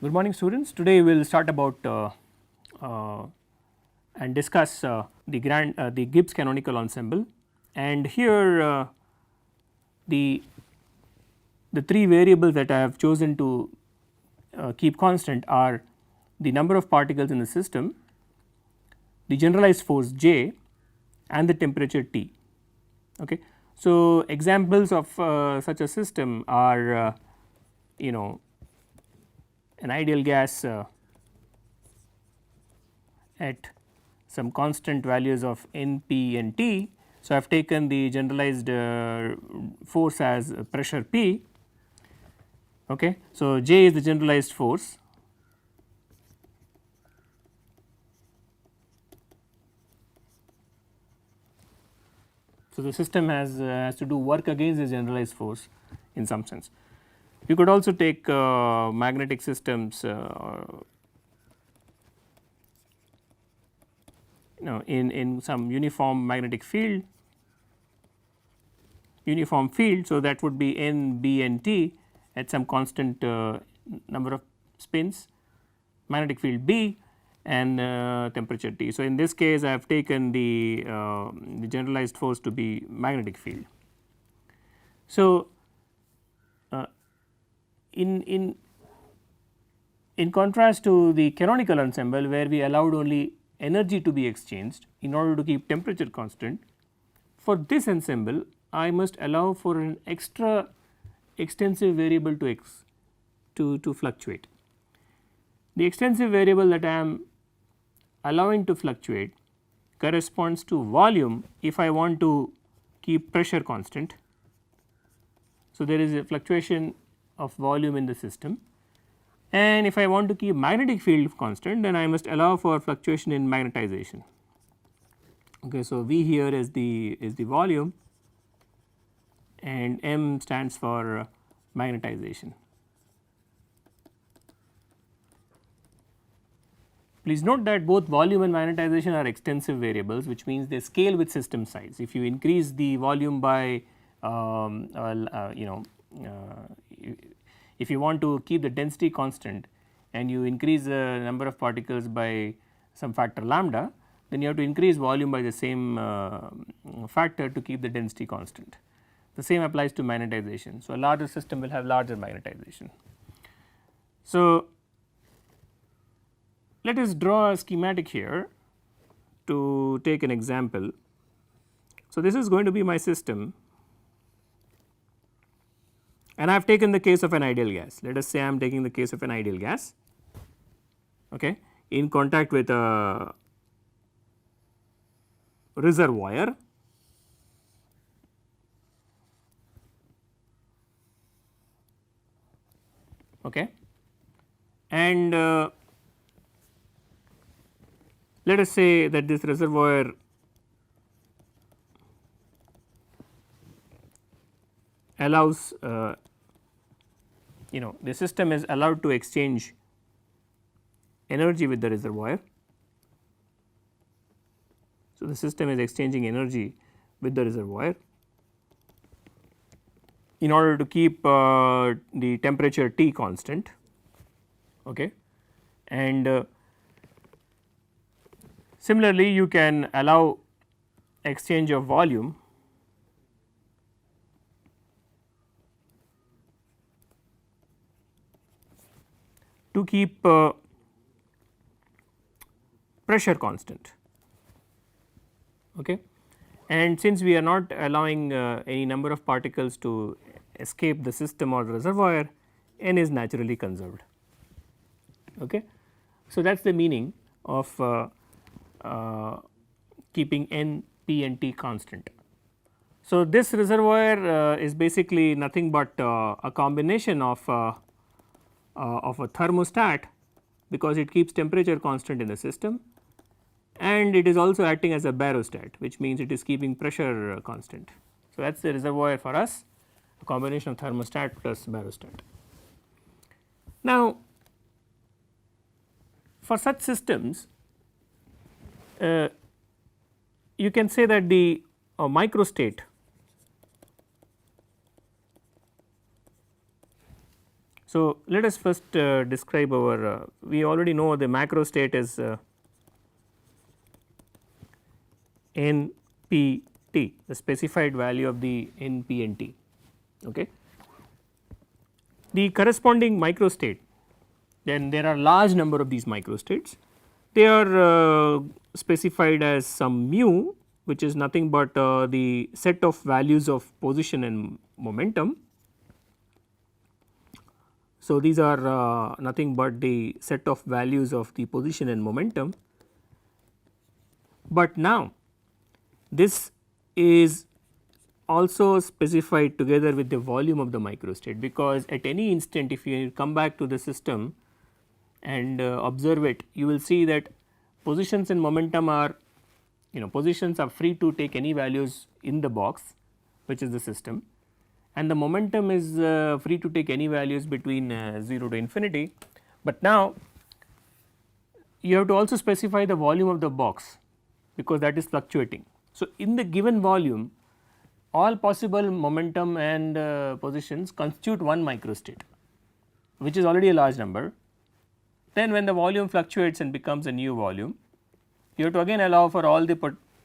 Good morning students. Today we will start about and discuss the Gibbs canonical ensemble, and here the three variables that I have chosen to keep constant are the number of particles in the system, the generalized force J, and the temperature T. Okay. So, examples of such a system are an ideal gas at some constant values of N, P and T. So, I have taken the generalized force as pressure P. Okay. So, J is the generalized force. So, the system has to do work against the generalized force in some sense. You could also take magnetic systems in some uniform magnetic field, so that would be N, B and T at some constant number of spins, magnetic field B and temperature T. So, in this case I have taken the generalized force to be magnetic field. So, in contrast to the canonical ensemble, where we allowed only energy to be exchanged in order to keep temperature constant, for this ensemble I must allow for an extra extensive variable to fluctuate. The extensive variable that I am allowing to fluctuate corresponds to volume if I want to keep pressure constant. So, there is a fluctuation of volume in the system, and if I want to keep magnetic field constant, then I must allow for fluctuation in magnetization. Okay. So, V here is the volume and M stands for magnetization. Please note that both volume and magnetization are extensive variables, which means they scale with system size. If you increase the volume by if you want to keep the density constant and you increase the number of particles by some factor lambda, then you have to increase volume by the same factor to keep the density constant. The same applies to magnetization. So, a larger system will have larger magnetization. So, let us draw a schematic here to take an example. So, this is going to be my system, and I have taken the case of an ideal gas. Let us say I am taking the case of an ideal gas, okay, in contact with a reservoir. Okay. And let us say that this reservoir allows the system is allowed to exchange energy with the reservoir. So, the system is exchanging energy with the reservoir in order to keep the temperature T constant. Okay. And similarly, you can allow exchange of volume to keep pressure constant. Okay. And since we are not allowing any number of particles to escape the system or the reservoir, N is naturally conserved. Okay. So, that is the meaning of keeping N, P and T constant. So, this reservoir is basically nothing but a combination of a thermostat, because it keeps temperature constant in the system, and it is also acting as a barostat, which means it is keeping pressure constant. So, that is the reservoir for us, a combination of thermostat plus barostat. Now, for such systems you can say that the microstate So, let us first describe our we already know the macro state is NPT, the specified value of the NP and T. Okay. The corresponding microstate, then there are large number of these microstates. They are specified as some mu, which is nothing but the set of values of position and momentum. So, these are nothing but the set of values of the position and momentum, but now this is also specified together with the volume of the microstate, because at any instant if you come back to the system and observe it, you will see that positions and momentum are, positions are free to take any values in the box, which is the system, and the momentum is free to take any values between 0 to infinity. But now you have to also specify the volume of the box, because that is fluctuating. So, in the given volume, all possible momentum and positions constitute one microstate, which is already a large number. Then when the volume fluctuates and becomes a new volume, you have to again allow for all the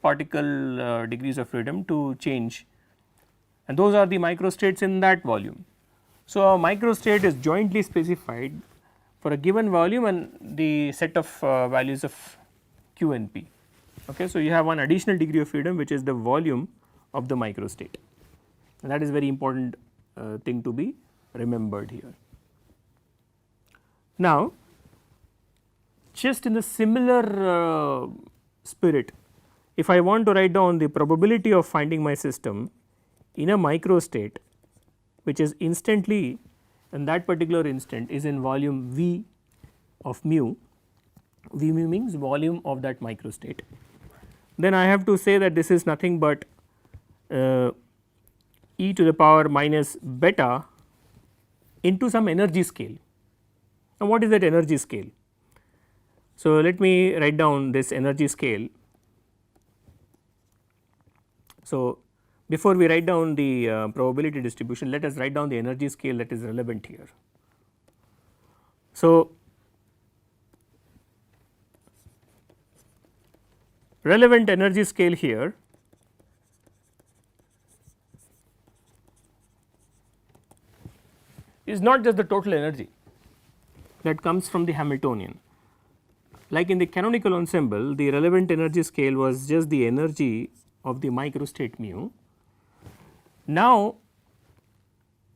particle degrees of freedom to change, and those are the microstates in that volume. So, a microstate is jointly specified for a given volume and the set of values of Q and P. Okay. So, you have one additional degree of freedom, which is the volume of the microstate, and that is very important thing to be remembered here. Now, just in the similar spirit, if I want to write down the probability of finding my system in a microstate, which is instantly in that particular instant is in volume V of mu, V mu means volume of that microstate, then I have to say that this is nothing but e to the power minus beta into some energy scale. Now, what is that energy scale? So, let me write down this energy scale. So, before we write down the probability distribution, let us write down the energy scale that is relevant here. So, relevant energy scale here is not just the total energy that comes from the Hamiltonian. Like in the canonical ensemble, the relevant energy scale was just the energy of the microstate mu. Now,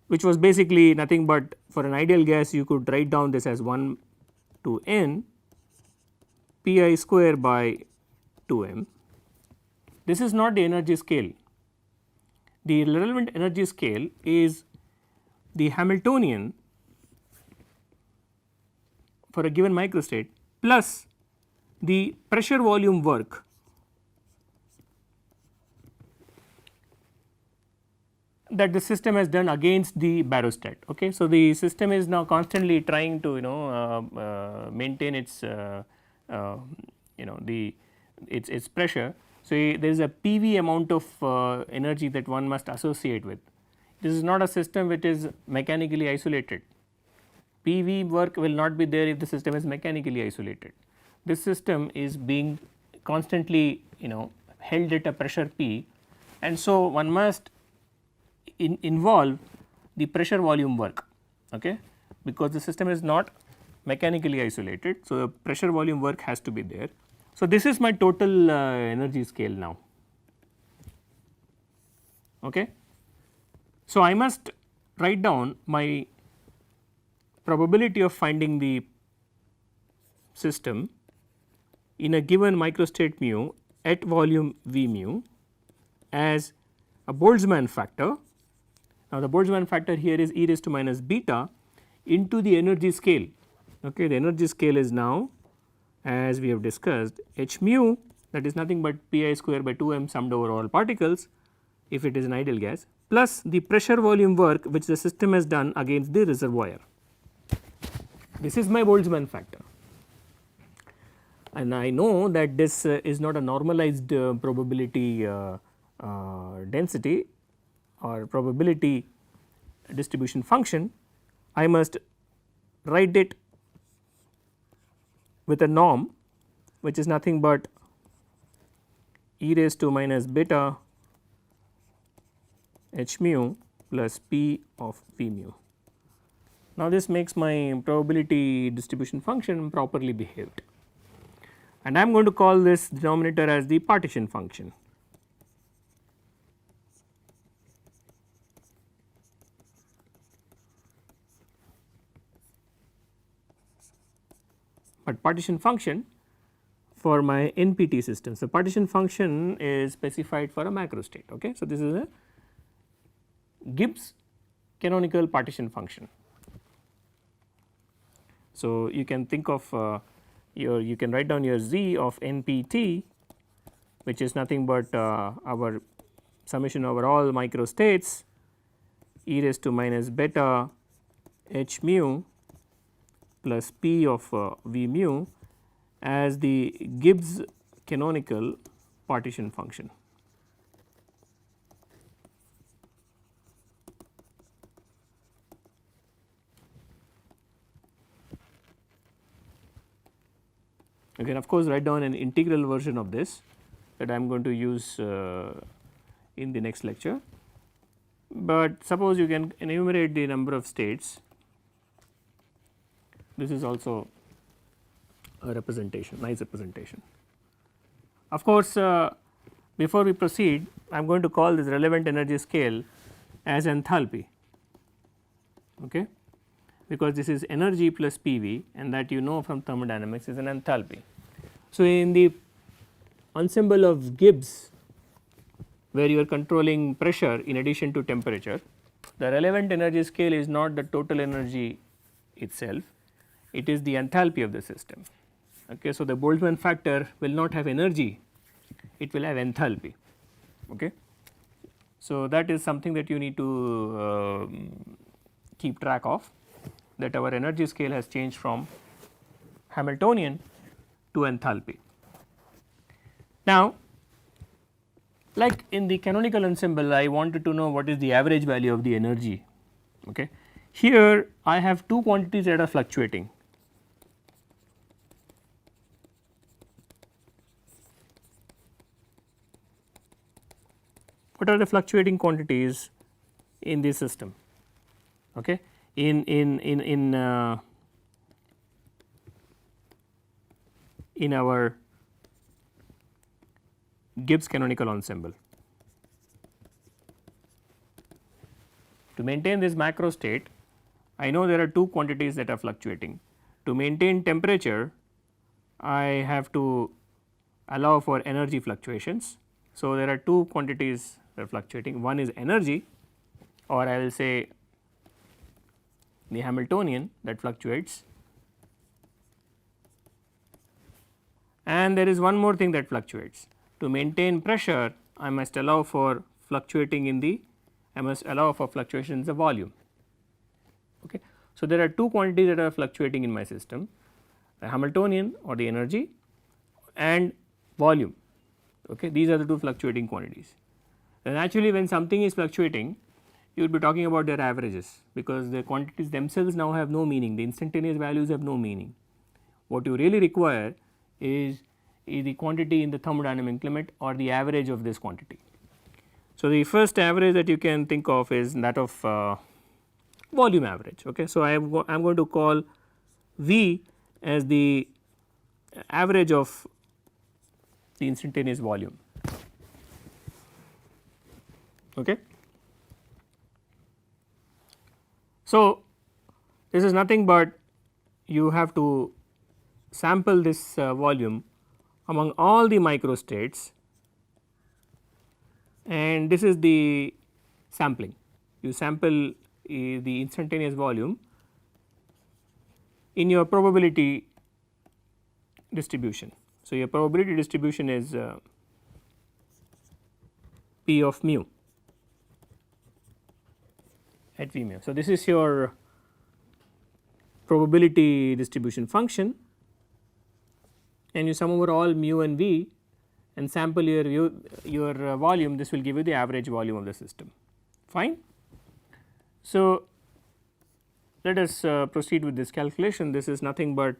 which was basically nothing but for an ideal gas, you could write down this as 1 to n pi square by 2m. This is not the energy scale. The relevant energy scale is the Hamiltonian for a given microstate plus the pressure volume work that the system has done against the barostat. Okay. So, the system is now constantly trying to maintain its its pressure. So, there is a PV amount of energy that one must associate with. This is not a system which is mechanically isolated. PV work will not be there if the system is mechanically isolated. This system is being constantly held at a pressure P, and so one must involve the pressure volume work, okay, because the system is not mechanically isolated. So, the pressure volume work has to be there. So, this is my total energy scale now. Okay. So, I must write down my probability of finding the system in a given microstate mu at volume V mu as a Boltzmann factor. Now, the Boltzmann factor here is e raised to minus beta into the energy scale. Okay, the energy scale is now, as we have discussed, h mu, that is nothing but pi square by 2m summed over all particles if it is an ideal gas, plus the pressure volume work which the system has done against the reservoir. This is my Boltzmann factor, and I know that this is not a normalized probability density or probability distribution function. I must write it with a norm which is nothing but e raised to minus beta h mu plus p of v mu. Now, this makes my probability distribution function properly behaved, and I am going to call this denominator as the partition function. But partition function for my NPT system. So, partition function is specified for a macro state. Okay. So, this is a Gibbs canonical partition function. So, you can think of you can write down your z of NPT, which is nothing but our summation over all micro states e raised to minus beta h mu plus p of v mu as the Gibbs canonical partition function. You can of course write down an integral version of this that I am going to use in the next lecture, but suppose you can enumerate the number of states. This is also a representation, nice representation. Of course, before we proceed, I am going to call this relevant energy scale as enthalpy, okay, because this is energy plus PV, and that you know from thermodynamics is an enthalpy. So, in the ensemble of Gibbs where you are controlling pressure in addition to temperature, the relevant energy scale is not the total energy itself, it is the enthalpy of the system. Okay. So, the Boltzmann factor will not have energy, it will have enthalpy. Okay. So, that is something that you need to keep track of, that our energy scale has changed from Hamiltonian to enthalpy. Now, like in the canonical ensemble, I wanted to know what is the average value of the energy. Okay. Here I have two quantities that are fluctuating. What are the fluctuating quantities in this system? Okay. In our Gibbs canonical ensemble. To maintain this macro state, I know there are two quantities that are fluctuating. To maintain temperature, I have to allow for energy fluctuations. So, there are two quantities that are fluctuating, one is energy, or I will say the Hamiltonian that fluctuates, and there is one more thing that fluctuates. To maintain pressure, I must allow for fluctuating in the, I must allow for fluctuations of volume. Okay. So, there are two quantities that are fluctuating in my system, the Hamiltonian or the energy and volume. Okay. These are the two fluctuating quantities. And actually when something is fluctuating, you would be talking about their averages, because the quantities themselves now have no meaning, the instantaneous values have no meaning. What you really require is the quantity in the thermodynamic limit or the average of this quantity. So, the first average that you can think of is that of volume average. Okay. So, I am going to call V as the average of the instantaneous volume. Okay. So, this is nothing but you have to sample this volume among all the micro states, and this is the sampling. You sample the instantaneous volume in your probability distribution. So, your probability distribution is P of mu at V mu. So, this is your probability distribution function, and you sum over all mu and V and sample your volume. This will give you the average volume of the system. Fine. So, let us proceed with this calculation. This is nothing but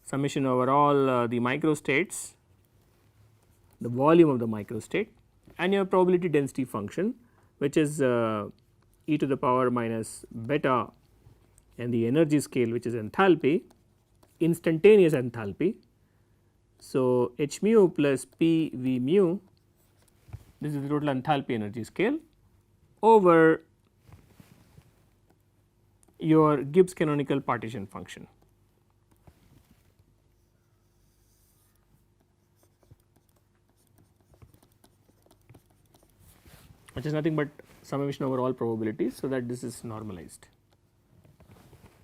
summation over all the microstates, the volume of the microstate, and your probability density function, which is e to the power minus beta, and the energy scale, which is enthalpy, instantaneous enthalpy. So, h mu plus p v mu, this is the total enthalpy energy scale over your Gibbs canonical partition function. Which is nothing but summation over all probabilities, so that this is normalized.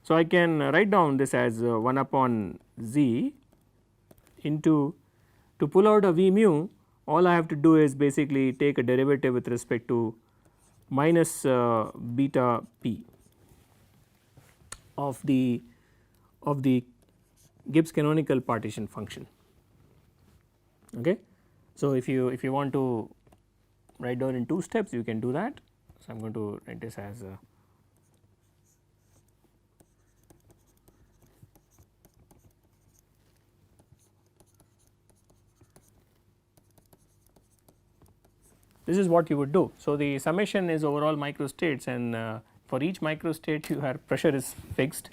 So, I can write down this as 1 upon z into, to pull out a v mu, all I have to do is basically take a derivative with respect to minus beta p of the Gibbs canonical partition function. Okay. So, if you want to write down in 2 steps, you can do that. So, I am going to write this as this is what you would do. So, the summation is overall microstates, and for each microstate your pressure is fixed.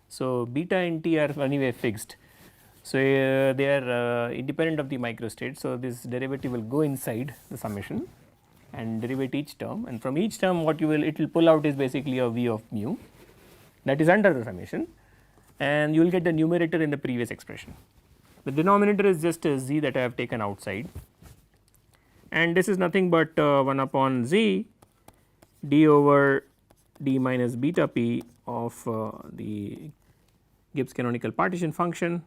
So, beta and T are anyway fixed. So, they are independent of the microstate. So, this derivative will go inside the summation and derivate each term, and from each term what you will, it will pull out is basically a v of mu that is under the summation, and you will get the numerator in the previous expression. The denominator is just a z that I have taken outside, and this is nothing but 1 upon z d over d minus beta p of the Gibbs canonical partition function.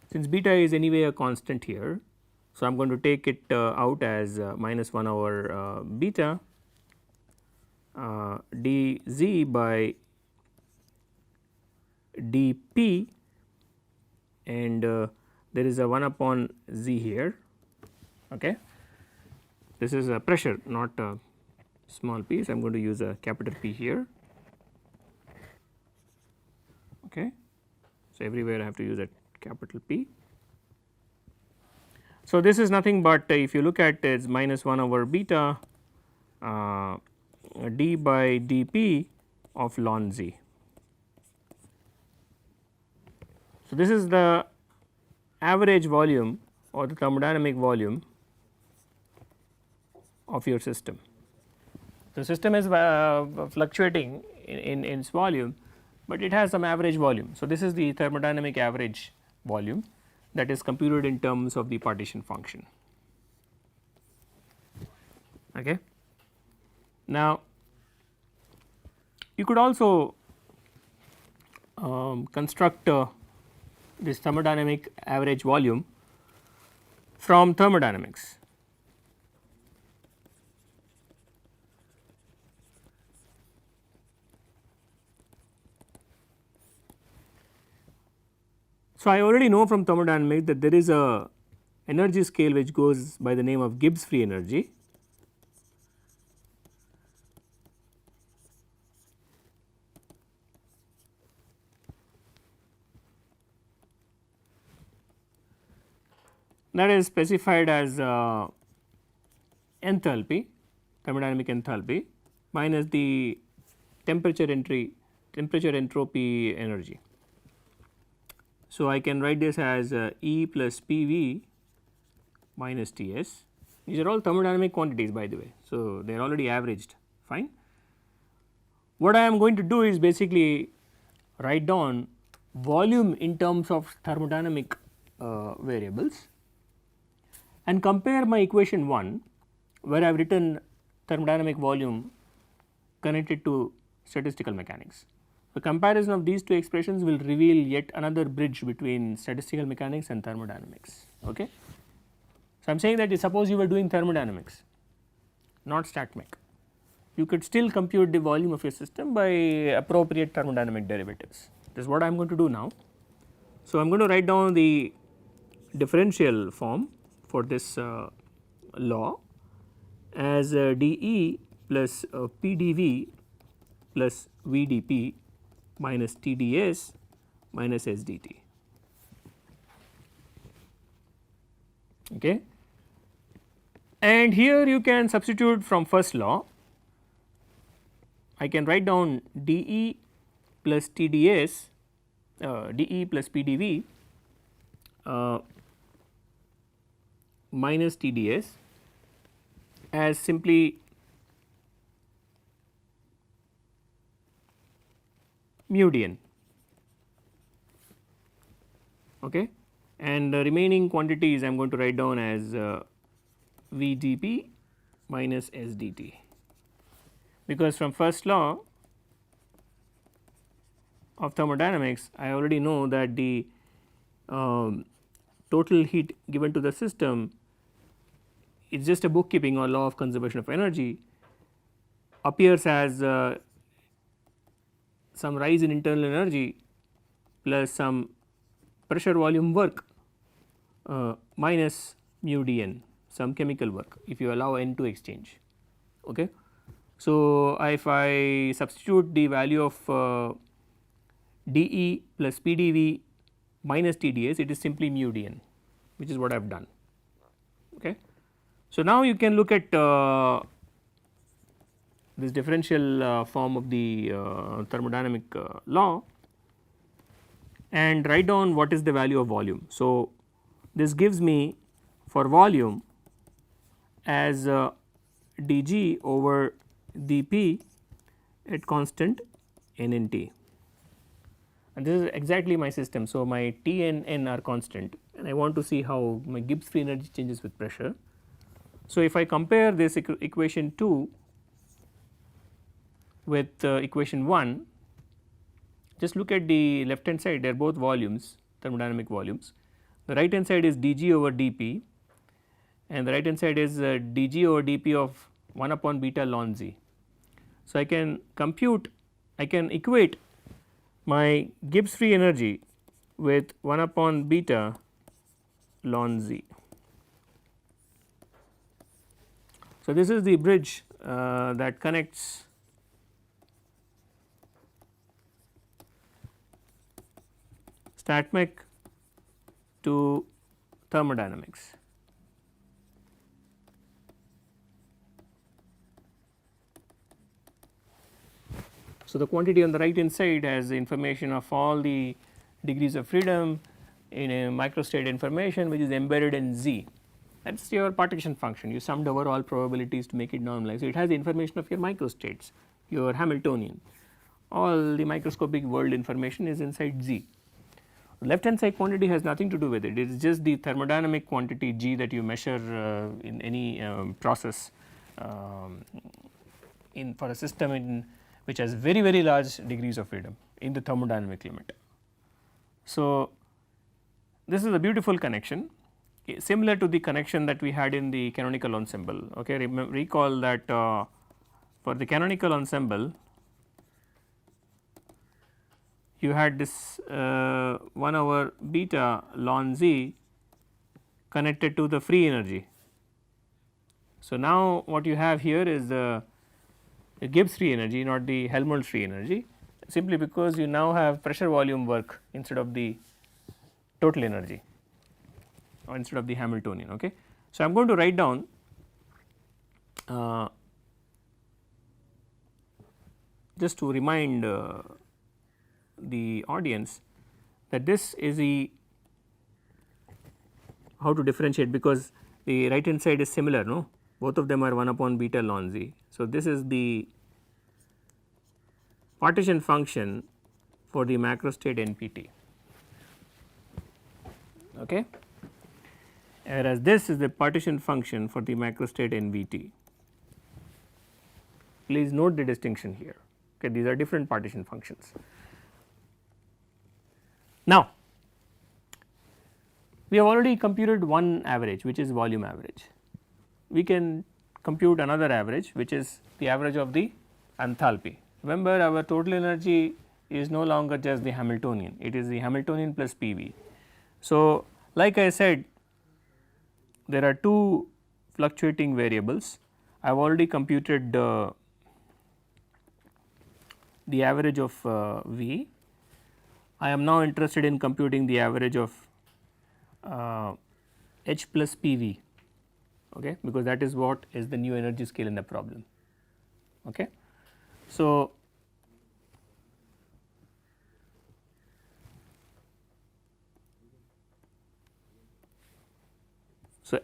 Since beta is anyway a constant here, so I am going to take it out as minus 1 over beta dz by dp, and there is a 1 upon z here. Okay. This is a pressure, not a small p, so I am going to use a capital P here. Okay. So, everywhere I have to use a capital P. So, this is nothing but if you look at it is minus 1 over beta d by dp of ln z. So, this is the average volume or the thermodynamic volume of your system. The system is fluctuating in its volume, but it has some average volume. So, this is the thermodynamic average volume that is computed in terms of the partition function. Okay. Now, you could also construct this thermodynamic average volume from thermodynamics. So, I already know from thermodynamics that there is a energy scale which goes by the name of Gibbs free energy. That is specified as enthalpy, thermodynamic enthalpy, minus the temperature entropy energy. So, I can write this as E plus PV minus Ts. These are all thermodynamic quantities, by the way. So, they are already averaged, fine. What I am going to do is basically write down volume in terms of thermodynamic variables and compare my equation 1, where I have written thermodynamic volume connected to statistical mechanics. The comparison of these 2 expressions will reveal yet another bridge between statistical mechanics and thermodynamics. Okay. So, I am saying that suppose you were doing thermodynamics, not stat mech, you could still compute the volume of your system by appropriate thermodynamic derivatives. This is what I am going to do now. So, I am going to write down the differential form for this law as dE plus PdV plus VdP minus TdS minus SdT. Okay. And here you can substitute from first law. I can write down dE plus TdS, dE plus PdV minus TdS as simply mu dN, okay, and the remaining quantities I am going to write down as VdP minus SdT, because from first law of thermodynamics I already know that the total heat given to the system is just a bookkeeping or law of conservation of energy, appears as some rise in internal energy plus some pressure volume work minus mu dN, some chemical work if you allow N to exchange. Okay. So, if I substitute the value of dE plus PdV minus TdS, it is simply mu dN, which is what I have done. Okay. So, now you can look at this differential form of the thermodynamic law and write down what is the value of volume. So, this gives me for volume as dG over dP at constant N in T, and this is exactly my system. So, my T and N are constant and I want to see how my Gibbs free energy changes with pressure. So, if I compare this equation 2 with equation 1, just look at the left hand side, they are both volumes, thermodynamic volumes. The right hand side is dG over dP and the right hand side is dG over dP of 1 upon beta ln Z. So, I can compute, I can equate my Gibbs free energy with 1 upon beta ln Z. So, this is the bridge that connects StatMech to thermodynamics. So, the quantity on the right hand side has the information of all the degrees of freedom in a microstate information which is embedded in Z. That is your partition function, you summed over all probabilities to make it normalized. So, it has the information of your microstates, your Hamiltonian, all the microscopic world information is inside Z. Left hand side quantity has nothing to do with it, it is just the thermodynamic quantity G that you measure in any process in for a system in which has very large degrees of freedom in the thermodynamic limit. So, this is a beautiful connection similar to the connection that we had in the canonical ensemble. Okay, recall that for the canonical ensemble you had this 1 over beta ln Z connected to the free energy. So, now what you have here is the Gibbs free energy, not the Helmholtz free energy, simply because you now have pressure volume work instead of the total energy or instead of the Hamiltonian. Okay. So, I am going to write down just to remind the audience that this is the how to differentiate, because the right hand side is similar, no, both of them are 1 upon beta ln Z. So, this is the partition function for the macrostate NPT, okay, whereas this is the partition function for the macrostate NVT. Please note the distinction here, okay, these are different partition functions. Now, we have already computed one average, which is volume average. We can compute another average, which is the average of the enthalpy. Remember, our total energy is no longer just the Hamiltonian, it is the Hamiltonian plus PV. So, like I said, there are two fluctuating variables. I have already computed the average of V. I am now interested in computing the average of H plus PV, okay, because that is what is the new energy scale in the problem. Okay. So,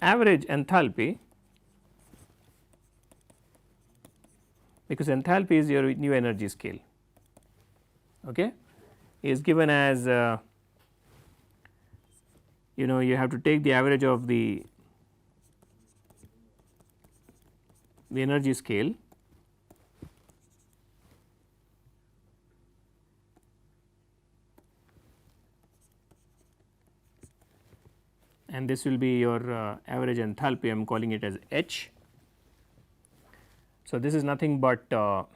average enthalpy, because enthalpy is your new energy scale, okay, is given as you have to take the average of the energy scale and this will be your average enthalpy. I am calling it as H. So, this is nothing but so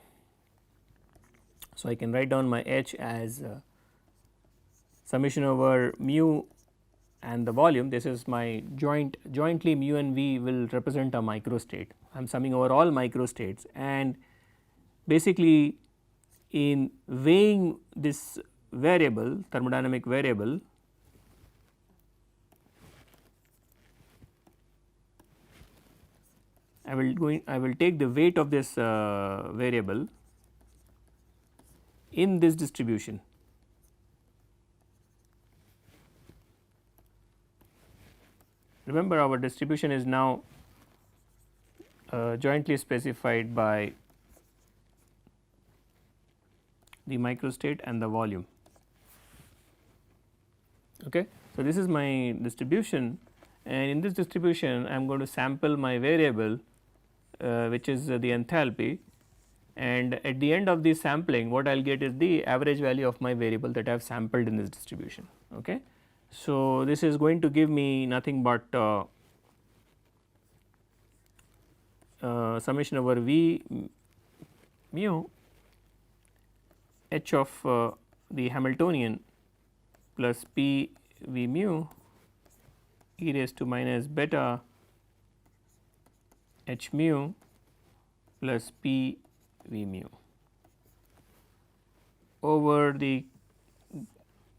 I can write down my H as summation over mu and the volume. This is my jointly mu and V will represent a microstate. I am summing over all microstates, and basically in weighing this variable, thermodynamic variable, I will take the weight of this variable in this distribution. Remember, our distribution is now jointly specified by the microstate and the volume. Okay. So, this is my distribution, and in this distribution I am going to sample my variable which is the enthalpy, and at the end of the sampling what I will get is the average value of my variable that I have sampled in this distribution. Okay. So, this is going to give me nothing but summation over V mu H of the Hamiltonian plus P V mu e raised to minus beta H mu plus P V mu over the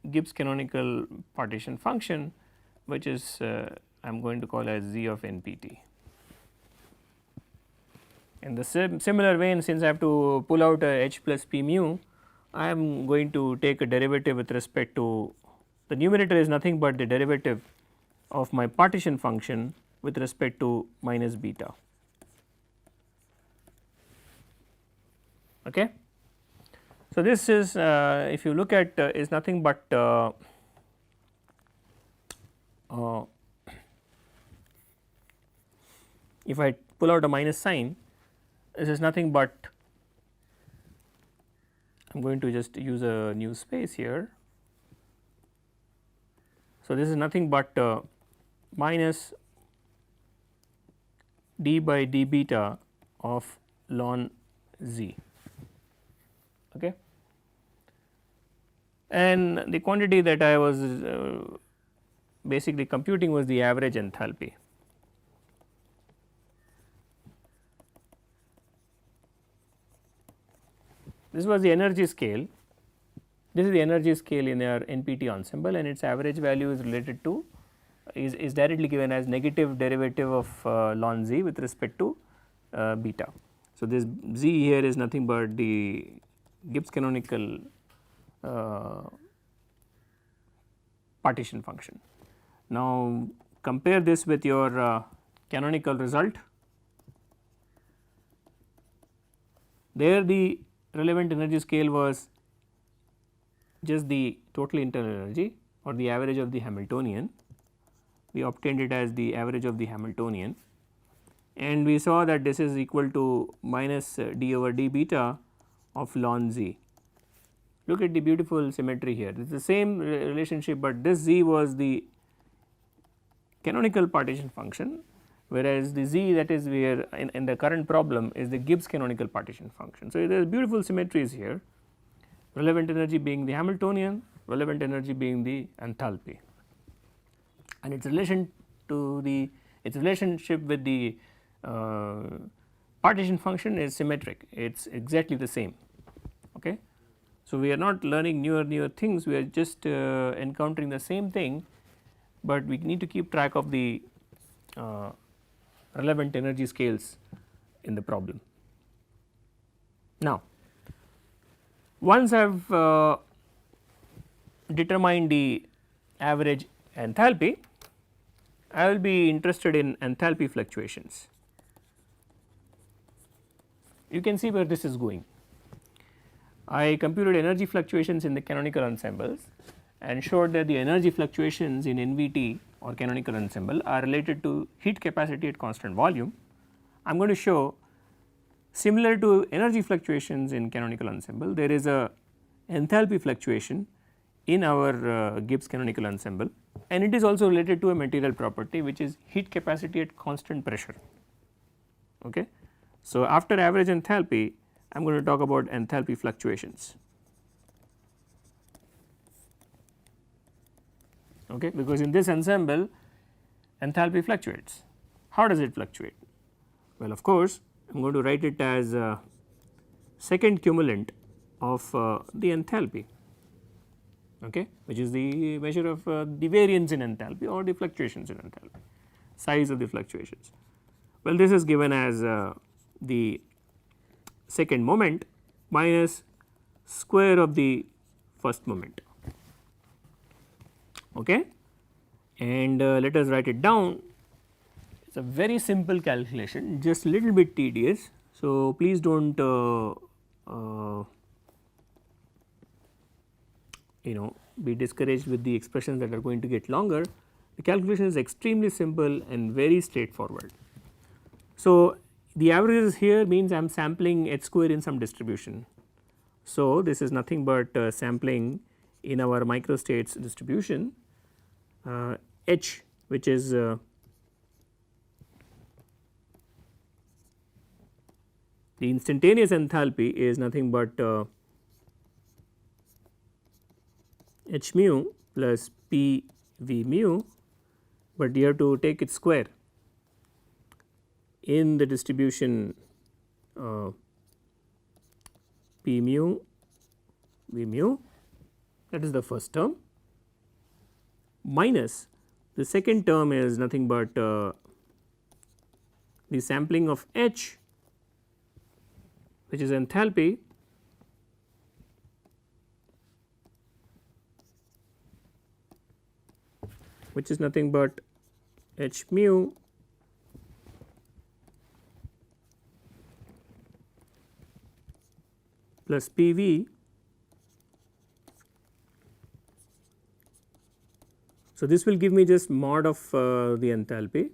Gibbs canonical partition function, which is I am going to call as Z of NPT. In the similar vein, since I have to pull out H plus P mu, I am going to take a derivative with respect to the numerator is nothing but the derivative of my partition function with respect to minus beta. Okay. So, this is if you look at is nothing but if I pull out a minus sign, this is nothing but I am going to just use a new space here. So, this is nothing but minus d by d beta of ln z. Okay. And the quantity that I was basically computing was the average enthalpy. This was the energy scale. This is the energy scale in our NPT ensemble, and its average value is related to is directly given as negative derivative of ln z with respect to beta. So, this z here is nothing but the Gibbs canonical partition function. Now, compare this with your canonical result. There the relevant energy scale was just the total internal energy or the average of the Hamiltonian. We obtained it as the average of the Hamiltonian, and we saw that this is equal to minus d over d beta of ln z. Look at the beautiful symmetry here. It is the same relationship, but this z was the canonical partition function, whereas the z that is where in the current problem is the Gibbs canonical partition function. So, there is beautiful symmetries here, relevant energy being the Hamiltonian, relevant energy being the enthalpy, and its relation to the its relationship with the partition function is symmetric, it is exactly the same. Okay. So, we are not learning newer things, we are just encountering the same thing, but we need to keep track of the relevant energy scales in the problem. Now, once I have determined the average enthalpy, I will be interested in enthalpy fluctuations. You can see where this is going. I computed energy fluctuations in the canonical ensembles and showed that the energy fluctuations in NVT or canonical ensemble are related to heat capacity at constant volume. I am going to show similar to energy fluctuations in canonical ensemble, there is a enthalpy fluctuation in our Gibbs canonical ensemble, and it is also related to a material property which is heat capacity at constant pressure. Okay. So, after average enthalpy, I am going to talk about enthalpy fluctuations, okay, because in this ensemble enthalpy fluctuates. How does it fluctuate? Well, of course, I am going to write it as a second cumulant of the enthalpy, okay, which is the measure of the variance in enthalpy or the fluctuations in enthalpy, size of the fluctuations. Well, this is given as the second moment minus square of the first moment, okay, and let us write it down. It is a very simple calculation, just a little bit tedious. So, please do not be discouraged with the expressions that are going to get longer. The calculation is extremely simple and very straightforward. So, the averages here means I am sampling h square in some distribution. So, this is nothing but sampling in our microstates distribution h, which is the instantaneous enthalpy is nothing but h mu plus p v mu, but you have to take its square in the distribution p mu v mu, that is the first term, minus the second term is nothing but the sampling of h, which is enthalpy, which is nothing but h mu plus P v. So, this will give me just mod of the enthalpy,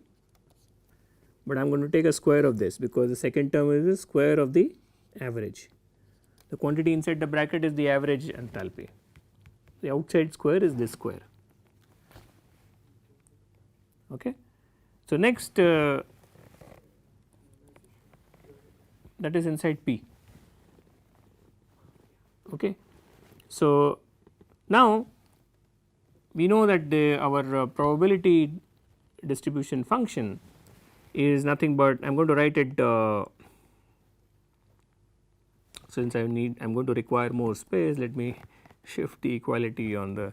but I am going to take a square of this because the second term is the square of the average. The quantity inside the bracket is the average enthalpy, the outside square is this square. Okay. So, next that is inside P. Okay. So, now we know that our probability distribution function is nothing but I am going to write it since I am going to require more space, let me shift the equality on the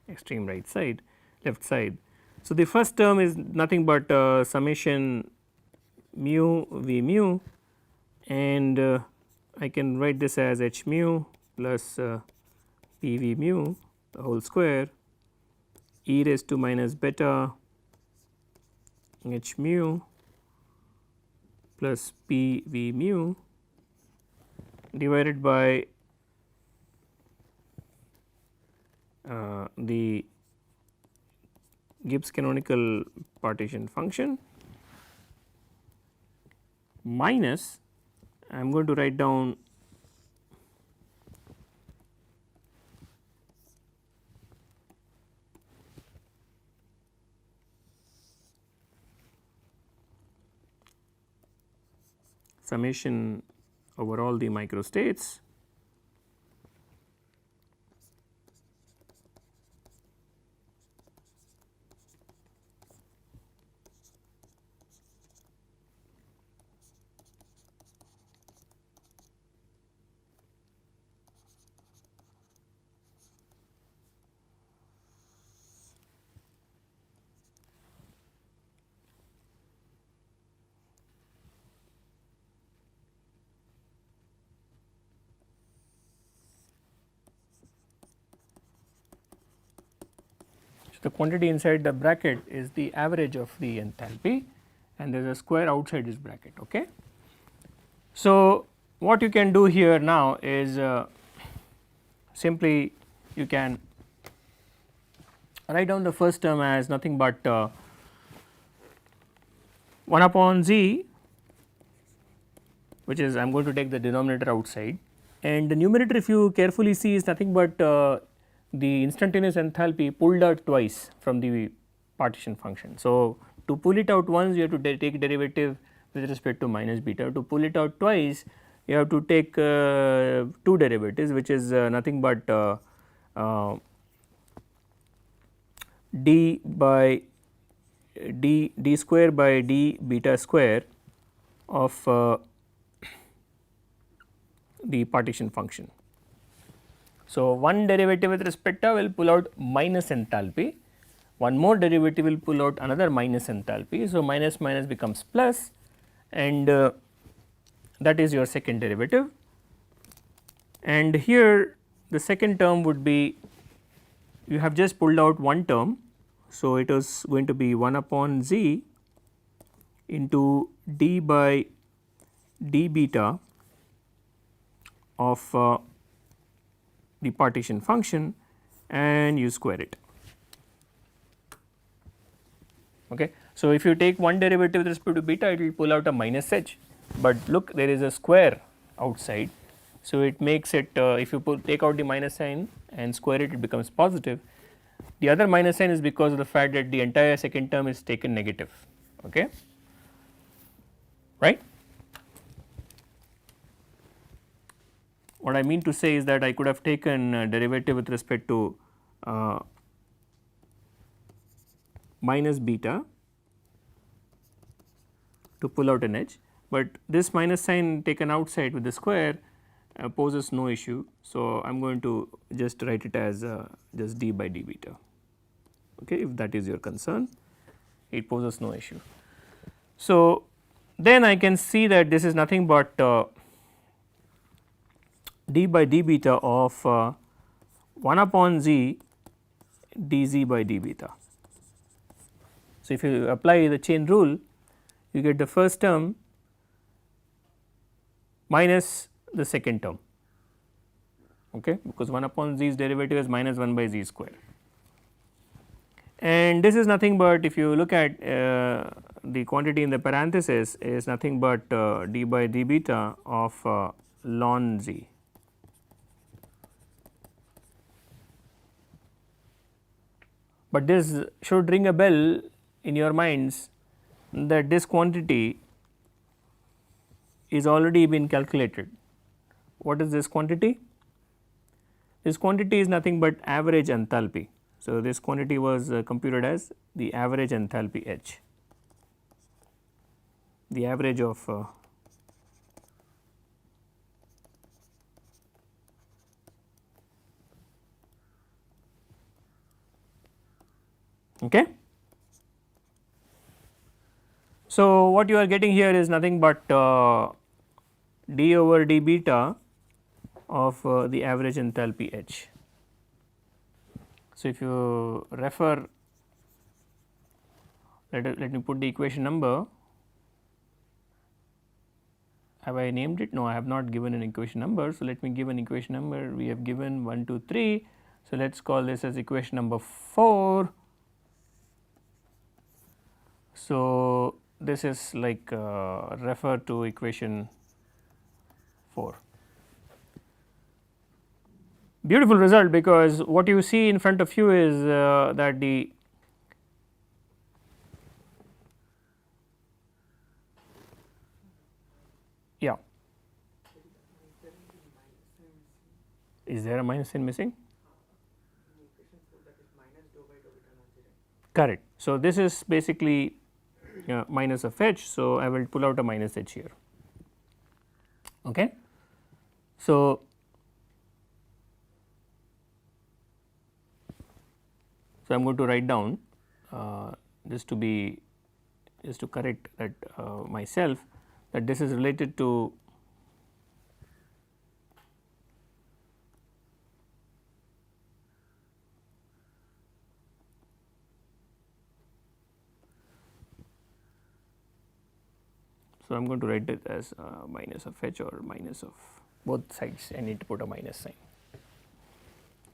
extreme right side, left side. So, the first term is nothing but summation mu v mu, and I can write this as h mu plus p v mu the whole square e raised to minus beta h mu plus p v mu divided by the Gibbs canonical partition function minus I am going to write down summation over all the microstates So, the quantity inside the bracket is the average of the enthalpy and there is a square outside this bracket. Okay. So, what you can do here now is simply you can write down the first term as nothing but 1 upon z, which is I am going to take the denominator outside, and the numerator if you carefully see is nothing but the instantaneous enthalpy pulled out twice from the partition function. So, to pull it out once you have to take derivative with respect to minus beta, to pull it out twice you have to take two derivatives, which is nothing but d by d square by d beta square of the partition function. So, one derivative with respect to will pull out minus enthalpy, one more derivative will pull out another minus enthalpy. So, minus minus becomes plus, and that is your second derivative, and here the second term would be you have just pulled out one term. So, it is going to be 1 upon z into d by d beta of the partition function and you square it. Okay. So, if you take one derivative with respect to beta it will pull out a minus h, but look there is a square outside. So, it makes it if you take out the minus sign and square it, it becomes positive. The other minus sign is because of the fact that the entire second term is taken negative, okay, right. What I mean to say is that I could have taken derivative with respect to minus beta to pull out an h, but this minus sign taken outside with the square poses no issue. So, I am going to just write it as just d by d beta, okay, if that is your concern, it poses no issue. So, then I can see that this is nothing but d by d beta of 1 upon z dz by d beta. So, if you apply the chain rule you get the first term minus the second term, okay, because 1 upon z's derivative is minus 1 by z square, and this is nothing but if you look at the quantity in the parenthesis is nothing but d by d beta of ln z. But this should ring a bell in your minds that this quantity is already been calculated. What is this quantity? This quantity is nothing but average enthalpy. So, this quantity was computed as the average enthalpy H, the average of okay. So, what you are getting here is nothing but d over d beta of the average enthalpy H. So, if you refer, let me put the equation number. Have I named it? No, I have not given an equation number. So, let me give an equation number. We have given 1, 2, 3. So, let us call this as equation number 4. So, this is like refer to equation 4. Beautiful result, because what you see in front of you is that the is there a minus sign missing? Correct. So, this is basically minus of h. So, I will pull out a minus h here. Okay. So, I am going to write down just to correct that myself, that this is related to So, I am going to write it as minus of h or minus of both sides, I need to put a minus sign.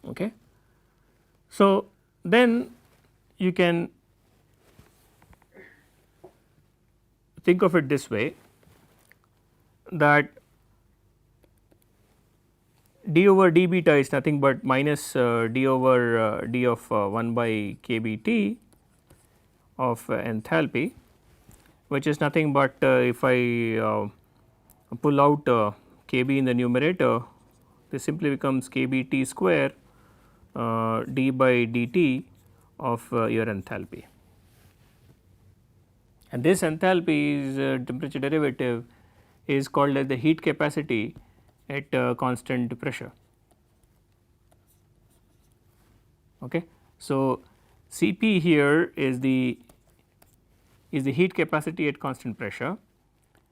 Okay. So, then you can think of it this way, that d over d beta is nothing but minus d over d of 1 by k b t of enthalpy, which is nothing but if I pull out k b in the numerator, this simply becomes k b t square d by dt of your enthalpy. And this enthalpy is temperature derivative is called as the heat capacity at constant pressure. Okay. So, Cp here is the heat capacity at constant pressure,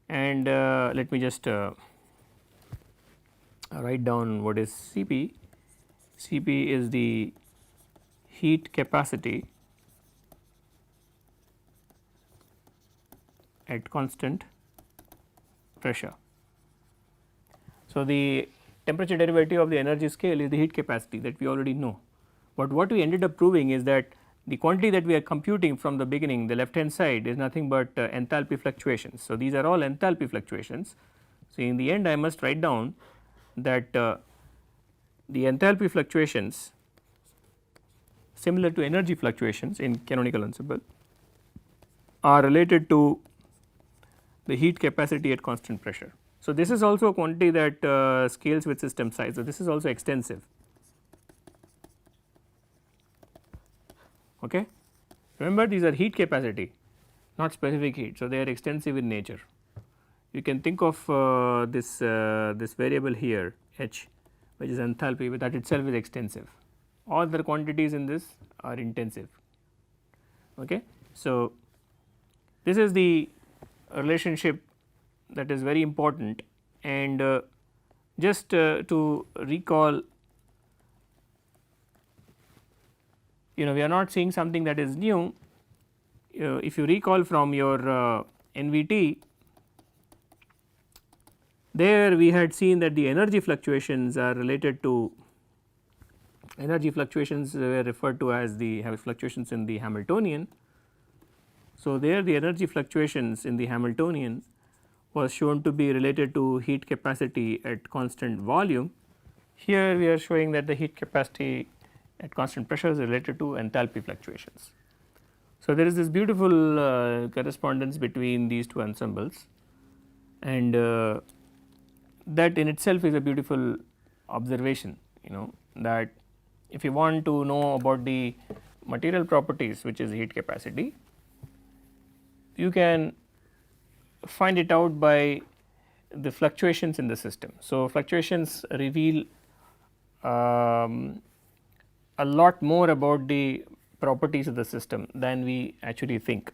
and let me just write down what is Cp. Cp is the heat capacity at constant pressure. So, the temperature derivative of the energy scale is the heat capacity that we already know, but what we ended up proving is that the quantity that we are computing from the beginning, the left hand side, is nothing but enthalpy fluctuations. So, these are all enthalpy fluctuations. So, in the end I must write down that the enthalpy fluctuations similar to energy fluctuations in canonical ensemble are related to the heat capacity at constant pressure. So, this is also a quantity that scales with system size. So, this is also extensive. Okay. Remember, these are heat capacity, not specific heat. So, they are extensive in nature. You can think of this variable here h, which is enthalpy, but that itself is extensive. All the quantities in this are intensive. Okay. So, this is the relationship that is very important, and just to recall, we are not seeing something that is new. If you recall from your NVT, there we had seen that the energy fluctuations are related to energy fluctuations were referred to as the fluctuations in the Hamiltonian. So, there the energy fluctuations in the Hamiltonian was shown to be related to heat capacity at constant volume. Here we are showing that the heat capacity at constant pressure is related to enthalpy fluctuations. So, there is this beautiful correspondence between these two ensembles, and that in itself is a beautiful observation, that if you want to know about the material properties, which is heat capacity, you can find it out by the fluctuations in the system. So, fluctuations reveal a lot more about the properties of the system than we actually think,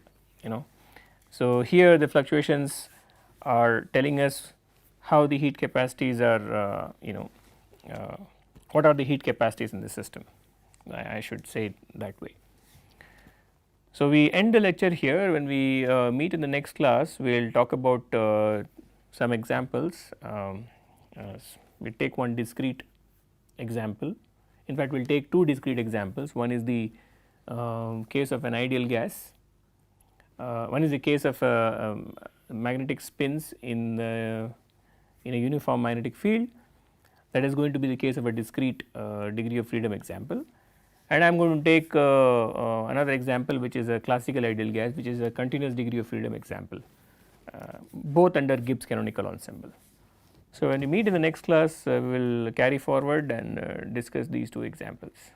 So, here the fluctuations are telling us how the heat capacities are, what are the heat capacities in the system, I should say it that way. So, we end the lecture here. When we meet in the next class, we will talk about some examples. We take one discrete example. In fact, we will take two discrete examples. One is the case of an ideal gas, one is the case of magnetic spins in a uniform magnetic field. That is going to be the case of a discrete degree of freedom example. And I am going to take another example, which is a classical ideal gas, which is a continuous degree of freedom example, both under Gibbs canonical ensemble. So, when we meet in the next class, we will carry forward and discuss these two examples.